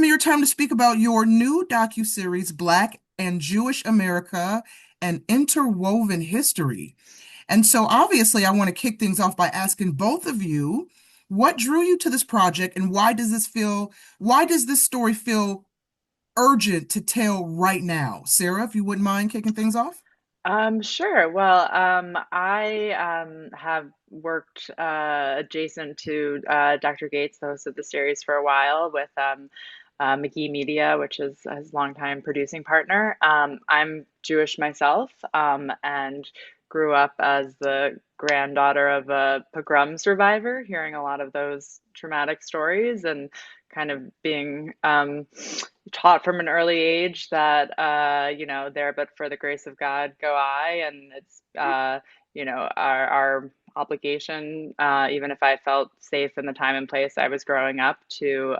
me your time to speak about your new docuseries, Black and Jewish America, an Interwoven History. And so obviously I want to kick things off by asking both of you, what drew you to this project and why does this story feel urgent to tell right now? Sarah, if you wouldn't mind kicking things off. Sure. Well, I have worked adjacent to Dr. Gates, the host of the series, for a while with McGee Media, which is his longtime producing partner. I'm Jewish myself, and grew up as the granddaughter of a pogrom survivor, hearing a lot of those traumatic stories and kind of being taught from an early age that there but for the grace of God go I, and it's our obligation, even if I felt safe in the time and place I was growing up, to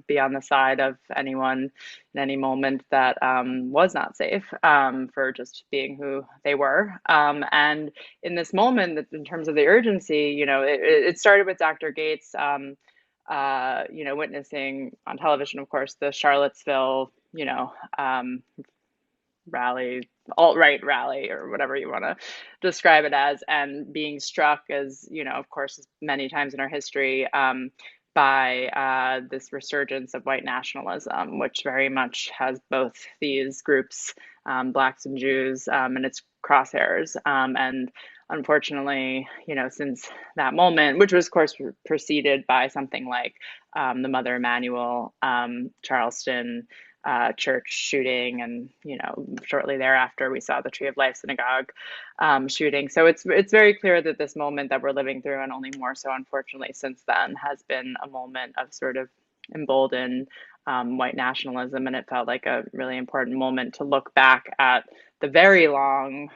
be on the side of anyone in any moment that was not safe, for just being who they were. And in this moment, in terms of the urgency, it started with Dr. Gates. Witnessing on television, of course, the Charlottesville, rally, alt-right rally, or whatever you want to describe it as, and being struck, as of course, many times in our history, by this resurgence of white nationalism, which very much has both these groups, blacks and Jews, in its crosshairs. And unfortunately, since that moment, which was, of course, preceded by something like the Mother Emanuel Charleston church shooting, and shortly thereafter we saw the Tree of Life synagogue shooting. So it's very clear that this moment that we're living through, and only more so unfortunately since then, has been a moment of sort of emboldened white nationalism, and it felt like a really important moment to look back at the very long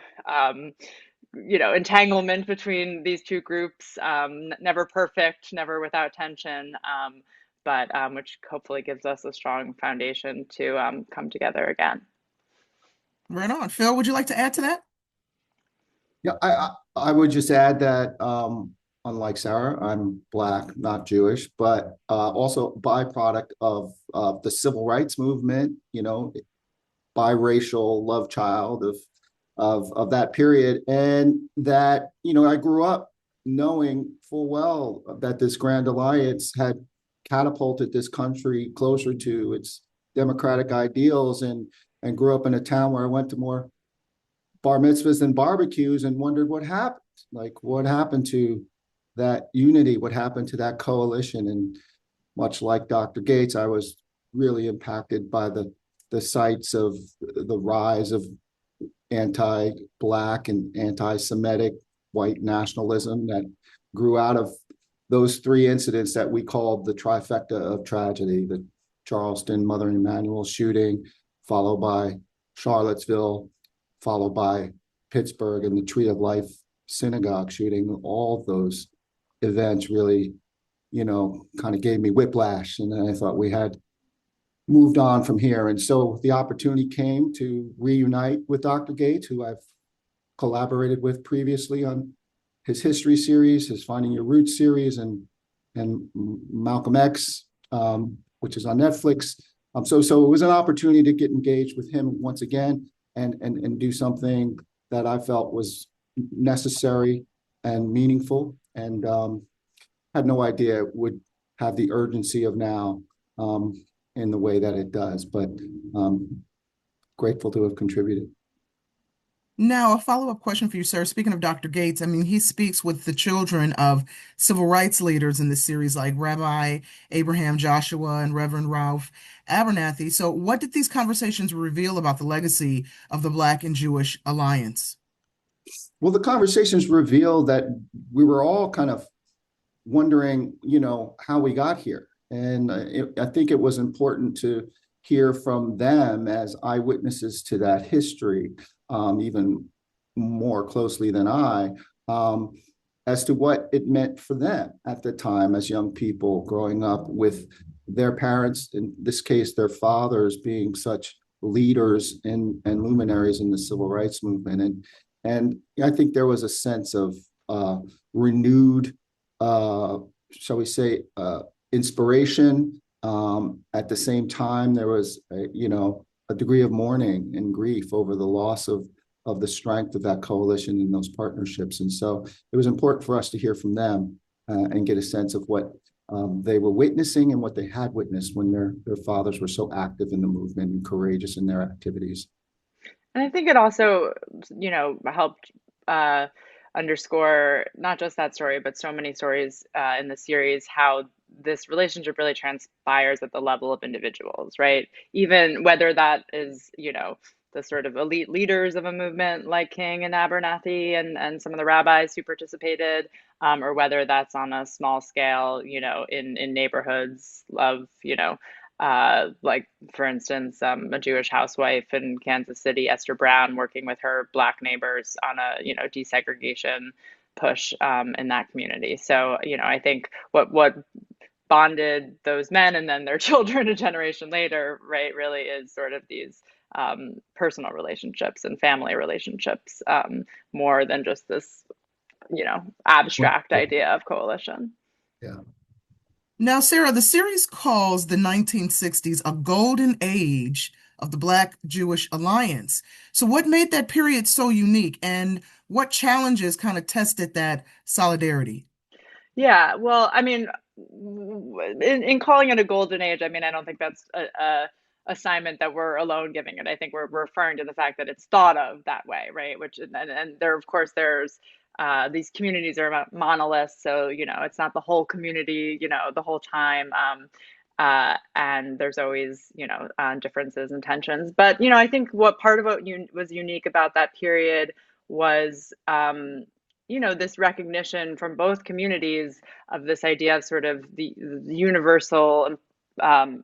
entanglement between these two groups, never perfect, never without tension, but which hopefully gives us a strong foundation to come together again. Right on. Phil, would you like to add to that? Yeah, I would just add that unlike Sarah, I'm Black, not Jewish, but also byproduct of the civil rights movement. Biracial love child of that period, and that I grew up knowing full well that this Grand Alliance had catapulted this country closer to its democratic ideals, and grew up in a town where I went to more bar mitzvahs and barbecues and wondered what happened. Like, what happened to that unity? What happened to that coalition? And much like Dr. Gates, I was really impacted by the sights of the rise of anti-Black and anti-Semitic white nationalism that grew out of those three incidents that we called the trifecta of tragedy: the Charleston Mother Emanuel shooting, followed by Charlottesville, followed by Pittsburgh and the Tree of Life synagogue shooting. All of those events really, kind of gave me whiplash. And then I thought we had moved on from here. And so the opportunity came to reunite with Dr. Gates, who I've collaborated with previously on his history series, his Finding Your Roots series, and Malcolm X, which is on Netflix. So it was an opportunity to get engaged with him once again, and do something that I felt was necessary and meaningful, and had no idea it would have the urgency of now, in the way that it does, but grateful to have contributed. Now, a follow-up question for you, sir. Speaking of Dr. Gates, I mean, he speaks with the children of civil rights leaders in this series, like Rabbi Abraham Joshua and Reverend Ralph Abernathy. So, what did these conversations reveal about the legacy of the Black and Jewish Alliance? Well, the conversations revealed that we were all kind of wondering, how we got here. And I think it was important to hear from them as eyewitnesses to that history, even more closely than I, as to what it meant for them at the time as young people growing up with their parents, in this case, their fathers, being such leaders and luminaries in the civil rights movement. And I think there was a sense of renewed, shall we say, inspiration, At the same time, there was a degree of mourning and grief over the loss of the strength of that coalition and those partnerships. And so it was important for us to hear from them and get a sense of what they were witnessing and what they had witnessed when their fathers were so active in the movement and courageous in their activities. And I think it also, helped uh, underscore not just that story, but so many stories in the series, how this relationship really transpires at the level of individuals, right? Even whether that is, the sort of elite leaders of a movement like King and Abernathy and some of the rabbis who participated, or whether that's on a small scale, in neighborhoods of, like for instance, a Jewish housewife in Kansas City, Esther Brown, working with her Black neighbors on a, desegregation push in that community. So, I think what bonded those men and then their children a generation later, right, really is sort of these personal relationships and family relationships, more than just this, abstract idea of coalition. Yeah. Now, Sarah, the series calls the 1960s a golden age of the Black Jewish alliance. So, what made that period so unique, and what challenges kind of tested that solidarity? Yeah, well, I mean, in calling it a golden age, I mean, I don't think that's a assignment that we're alone giving it. I think we're referring to the fact that it's thought of that way, right? Which and there, of course, there's these communities are monoliths, so it's not the whole community, the whole time. And there's always, differences and tensions. But I think what part of what was unique about that period was, this recognition from both communities of this idea of sort of the universal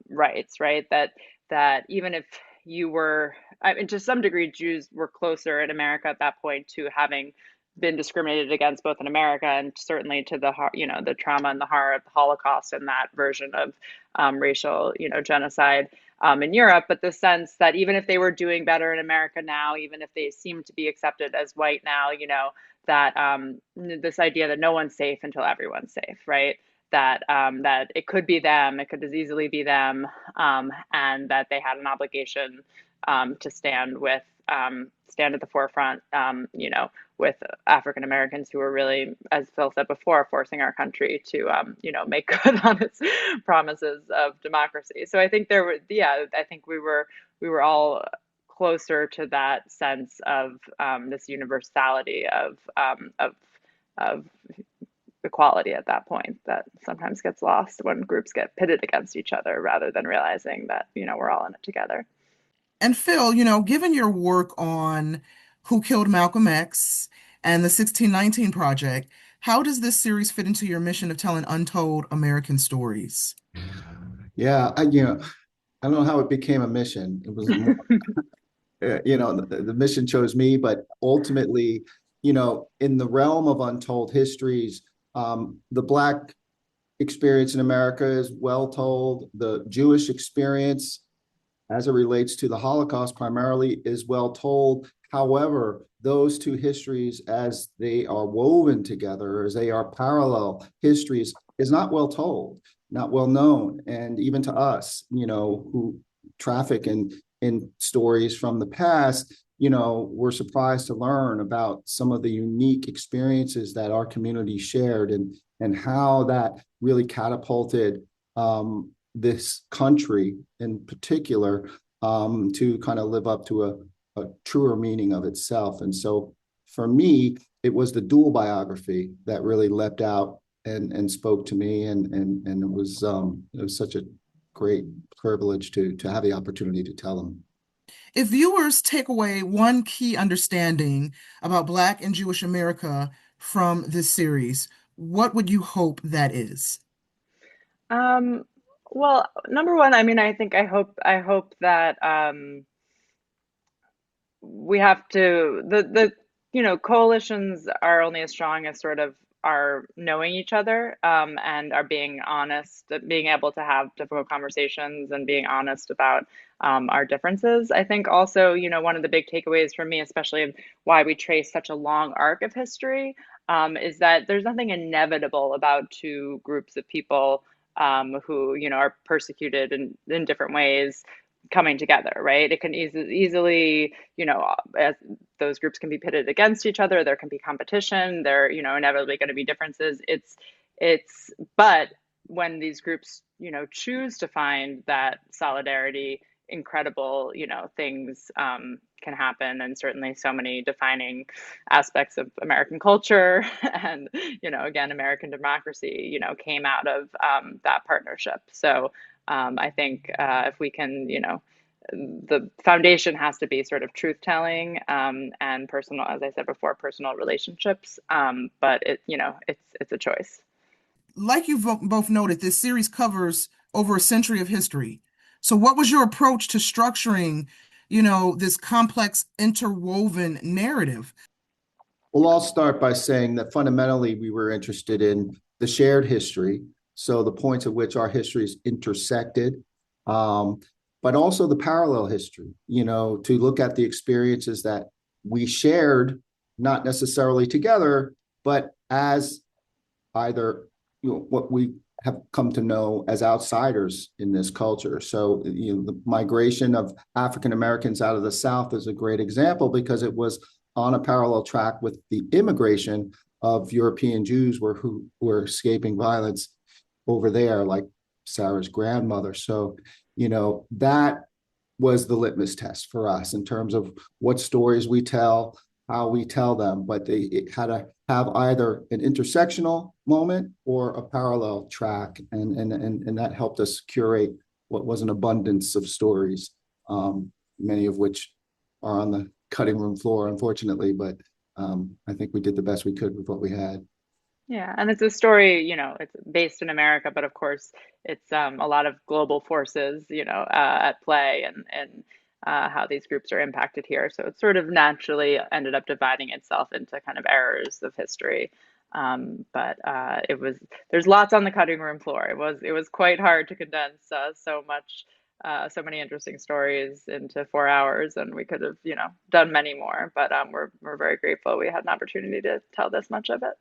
rights, right? That even if you were, I mean, to some degree, Jews were closer in America at that point to having been discriminated against both in America and certainly to the trauma and the horror of the Holocaust and that version of racial, genocide in Europe. But the sense that even if they were doing better in America now, even if they seem to be accepted as white now, that this idea that no one's safe until everyone's safe, right? That it could be them, it could as easily be them, and that they had an obligation to stand at the forefront, with African Americans who were really, as Phil said before, forcing our country to, make good on its promises of democracy. So I think I think we were all closer to that sense of this universality of equality at that point that sometimes gets lost when groups get pitted against each other rather than realizing that we're all in it together. And Phil, given your work on Who Killed Malcolm X and the 1619 Project, how does this series fit into your mission of telling untold American stories? Yeah, I don't know how it became a mission. It was more, the mission chose me, but ultimately, in the realm of untold histories, the Black experience in America is well told. The Jewish experience, as it relates to the Holocaust, primarily is well told. However, those two histories, as they are woven together, as they are parallel histories, is not well told, not well known. And even to us, who traffic in stories from the past, we're surprised to learn about some of the unique experiences that our community shared and how that really catapulted this country in particular to kind of live up to a truer meaning of itself. And so for me, it was the dual biography that really leapt out and spoke to me. And it was such a great privilege to have the opportunity to tell them. If viewers take away one key understanding about Black and Jewish America from this series, what would you hope that is? Um, well, number one, I mean, I hope that we have to the coalitions are only as strong as sort of are knowing each other, and are being honest, being able to have difficult conversations and being honest about our differences. I think also, one of the big takeaways for me, especially of why we trace such a long arc of history, is that there's nothing inevitable about two groups of people who, are persecuted in different ways coming together, right? It can easily, as those groups can be pitted against each other, there can be competition, there, inevitably going to be differences. But when these groups, choose to find that solidarity, incredible, things can happen. And certainly so many defining aspects of American culture and, again, American democracy, came out of that partnership. So I think if we can, the foundation has to be sort of truth telling and personal, as I said before, personal relationships. But it's a choice. Like you both noted, this series covers over a century of history. So, what was your approach to structuring, this complex interwoven narrative? Well, I'll start by saying that fundamentally we were interested in the shared history, so the points at which our histories intersected, um, but also the parallel history, to look at the experiences that we shared, not necessarily together, but as either what we have come to know as outsiders in this culture. So, the migration of African Americans out of the South is a great example because it was on a parallel track with the immigration of European Jews who were escaping violence over there, like Sarah's grandmother. So, that was the litmus test for us in terms of what stories we tell, how we tell them, but it had to have either an intersectional moment or a parallel track, and that helped us curate what was an abundance of stories, many of which are on the cutting room floor, unfortunately, but I think we did the best we could with what we had. Yeah, and it's a story, it's based in America, but of course, it's a lot of global forces, at play and how these groups are impacted here. So it sort of naturally ended up dividing itself into kind of eras of history. But there's lots on the cutting room floor. It was quite hard to condense so many interesting stories into 4 hours, and we could have, done many more. But we're very grateful we had an opportunity to tell this much of it.